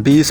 20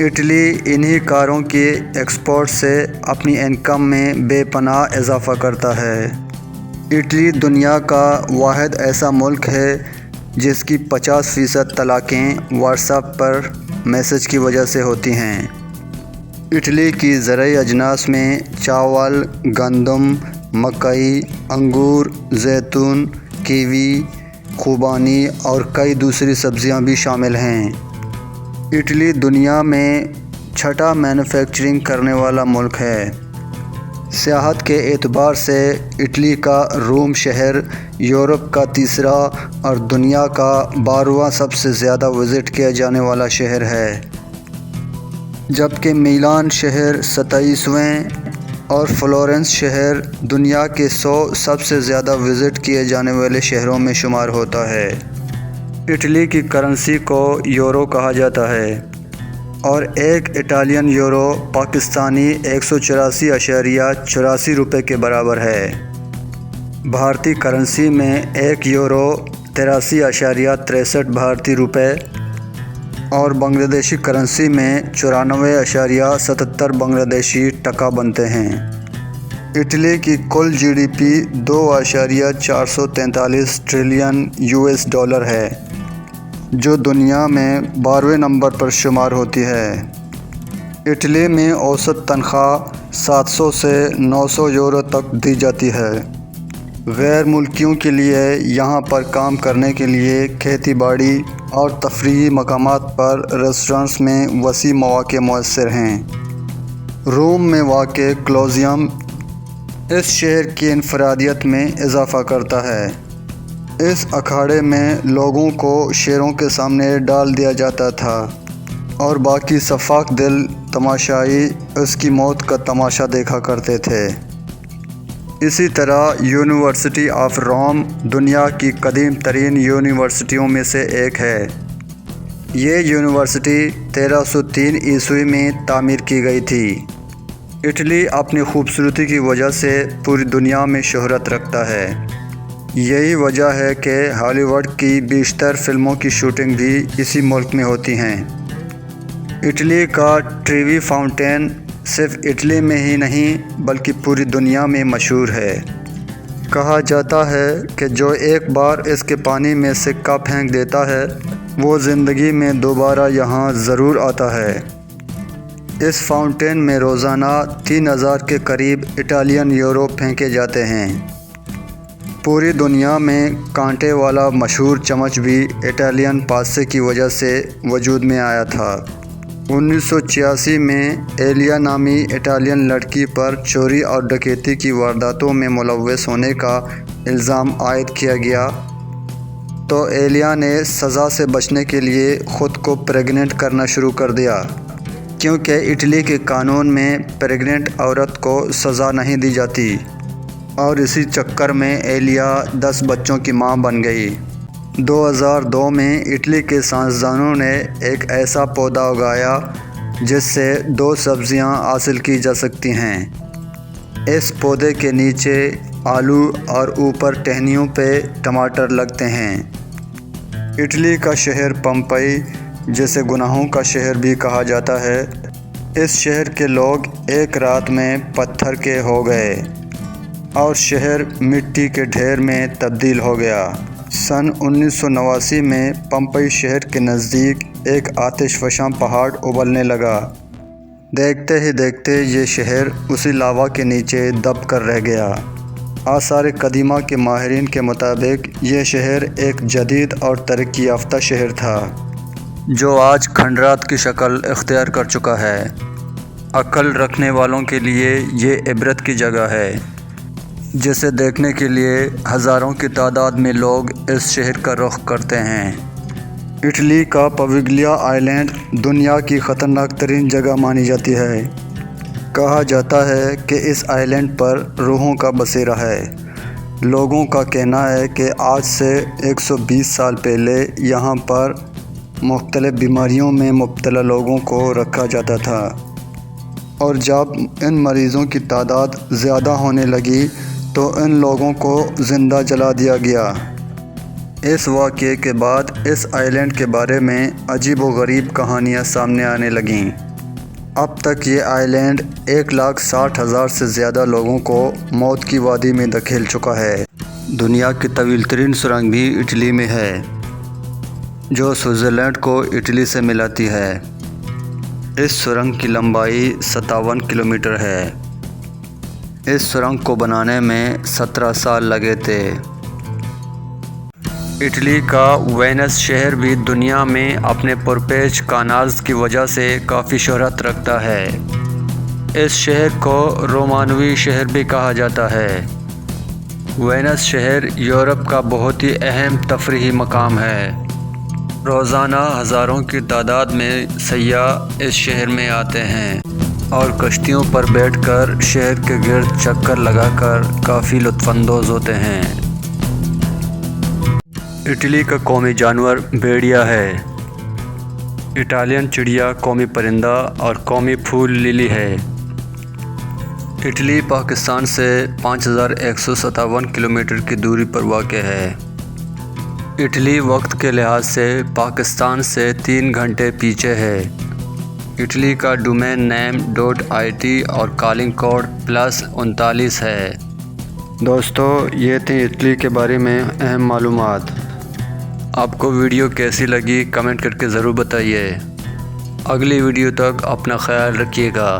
Italy انہی کاروں کی ایکسپورٹ سے اپنی انکم میں بے پناہ اضافہ کرتا ہے۔ اٹلی دنیا کا واحد ایسا ملک ہے جس کی 50% طلاقیں واٹس ایپ پر میسج کی وجہ سے ہوتی ہیں۔ اٹلی کی زرعی اجناس میں چاول، گندم، مکئی، انگور، زیتون، کیوی، خوبانی اور کئی دوسری سبزیاں بھی شامل ہیں۔ اٹلی دنیا میں چھٹا مینوفیکچرنگ کرنے والا ملک ہے۔ سیاحت کے اعتبار سے اٹلی کا روم شہر یورپ کا تیسرا اور دنیا کا 12واں سب سے زیادہ وزٹ کیا جانے والا شہر ہے، جبکہ میلان شہر 27ویں اور فلورنس شہر دنیا کے 100 سب سے زیادہ وزٹ کیے جانے والے شہروں میں شمار ہوتا ہے۔ اٹلی کی کرنسی کو یورو کہا جاتا ہے اور ایک اٹالین یورو پاکستانی 184.84 روپے کے برابر ہے۔ بھارتی کرنسی میں ایک یورو 83.63 بھارتی روپے اور بنگلہ دیشی کرنسی میں 94.77 بنگلہ دیشی ٹکا بنتے ہیں۔ اٹلی کی کل GDP 2.443 ٹریلین $، ہے، جو دنیا میں 12ویں نمبر پر شمار ہوتی ہے۔ اٹلی میں اوسط تنخواہ 700 سے 900 یورو تک دی جاتی ہے۔ غیر ملکیوں کے لیے یہاں پر کام کرنے کے لیے کھیتی باڑی اور تفریحی مقامات پر ریسٹورانٹس میں وسیع مواقع میسر ہیں۔ روم میں واقع کولوسیوم اس شہر کی انفرادیت میں اضافہ کرتا ہے۔ اس اکھاڑے میں لوگوں کو شیروں کے سامنے ڈال دیا جاتا تھا اور باقی سفاک دل تماشائی اس کی موت کا تماشا دیکھا کرتے تھے۔ اسی طرح یونیورسٹی آف روم دنیا کی قدیم ترین یونیورسٹیوں میں سے ایک ہے۔ یہ یونیورسٹی 1303 عیسوی میں تعمیر کی گئی تھی۔ اٹلی اپنی خوبصورتی کی وجہ سے پوری دنیا میں شہرت رکھتا ہے۔ یہی وجہ ہے کہ ہالی ووڈ کی بیشتر فلموں کی شوٹنگ بھی اسی ملک میں ہوتی ہیں۔ اٹلی کا ٹریوی فاؤنٹین صرف اٹلی میں ہی نہیں بلکہ پوری دنیا میں مشہور ہے۔ کہا جاتا ہے کہ جو ایک بار اس کے پانی میں سکہ پھینک دیتا ہے وہ زندگی میں دوبارہ یہاں ضرور آتا ہے۔ اس فاؤنٹین میں روزانہ 3000 کے قریب اٹالین یورو پھینکے جاتے ہیں۔ پوری دنیا میں کانٹے والا مشہور چمچ بھی اٹالین پاستے کی وجہ سے وجود میں آیا تھا۔ 1986 میں ایلیا نامی اٹالین لڑکی پر چوری اور ڈکیتی کی وارداتوں میں ملوث ہونے کا الزام عائد کیا گیا تو ایلیا نے سزا سے بچنے کے لیے خود کو پریگننٹ کرنا شروع کر دیا، کیونکہ اٹلی کے قانون میں پریگننٹ عورت کو سزا نہیں دی جاتی، اور اسی چکر میں ایلیا 10 بچوں کی ماں بن گئی۔ 2002 میں اٹلی کے سائنسدانوں نے ایک ایسا پودا اگایا جس سے 2 سبزیاں حاصل کی جا سکتی ہیں۔ اس پودے کے نیچے آلو اور اوپر ٹہنیوں پہ ٹماٹر لگتے ہیں۔ اٹلی کا شہر پمپئی، جسے گناہوں کا شہر بھی کہا جاتا ہے، اس شہر کے لوگ ایک رات میں پتھر کے ہو گئے اور شہر مٹی کے ڈھیر میں تبدیل ہو گیا۔ سن 1989 میں پمپئی شہر کے نزدیک ایک آتش فشاں پہاڑ ابلنے لگا۔ دیکھتے ہی دیکھتے یہ شہر اسی لاوا کے نیچے دب کر رہ گیا۔ آثار قدیمہ کے ماہرین کے مطابق یہ شہر ایک جدید اور ترقی یافتہ شہر تھا جو آج کھنڈرات کی شکل اختیار کر چکا ہے۔ عقل رکھنے والوں کے لیے یہ عبرت کی جگہ ہے، جسے دیکھنے کے لیے ہزاروں کی تعداد میں لوگ اس شہر کا رخ کرتے ہیں۔ اٹلی کا پوگلیا آئی لینڈ دنیا کی خطرناک ترین جگہ مانی جاتی ہے۔ کہا جاتا ہے کہ اس آئی لینڈ پر روحوں کا بسیرا ہے۔ لوگوں کا کہنا ہے کہ آج سے 120 سال پہلے یہاں پر مختلف بیماریوں میں مبتلا لوگوں کو رکھا جاتا تھا، اور جب ان مریضوں کی تعداد زیادہ ہونے لگی تو ان لوگوں کو زندہ جلا دیا گیا۔ اس واقعے کے بعد اس آئی لینڈ کے بارے میں عجیب و غریب کہانیاں سامنے آنے لگیں۔ اب تک یہ آئی لینڈ 1,60,000 سے زیادہ لوگوں کو موت کی وادی میں دھکیل چکا ہے۔ دنیا کی طویل ترین سرنگ بھی اٹلی میں ہے، جو سوئٹزرلینڈ کو اٹلی سے ملاتی ہے۔ اس سرنگ کی لمبائی 57 کلومیٹر ہے۔ اس سرنگ کو بنانے میں 17 سال لگے تھے۔ اٹلی کا وینس شہر بھی دنیا میں اپنے پرپیچ کانالز کی وجہ سے کافی شہرت رکھتا ہے۔ اس شہر کو رومانوی شہر بھی کہا جاتا ہے۔ وینس شہر یورپ کا بہت ہی اہم تفریحی مقام ہے۔ روزانہ ہزاروں کی تعداد میں سیاح اس شہر میں آتے ہیں اور کشتیوں پر بیٹھ کر شہر کے گرد چکر لگا کر کافی لطف اندوز ہوتے ہیں۔ اٹلی کا قومی جانور بھیڑیا ہے۔ اٹالین چڑیا قومی پرندہ اور قومی پھول للی ہے۔ اٹلی پاکستان سے 5,157 کلومیٹر کی دوری پر واقع ہے۔ اٹلی وقت کے لحاظ سے پاکستان سے 3 گھنٹے پیچھے ہے۔ اٹلی کا ڈومین نیم .it اور کالنگ کوڈ +39 ہے۔ دوستو، یہ تھے اٹلی کے بارے میں اہم معلومات۔ آپ کو ویڈیو کیسی لگی کمنٹ کر کے ضرور بتائیے۔ اگلی ویڈیو تک اپنا خیال رکھیے گا۔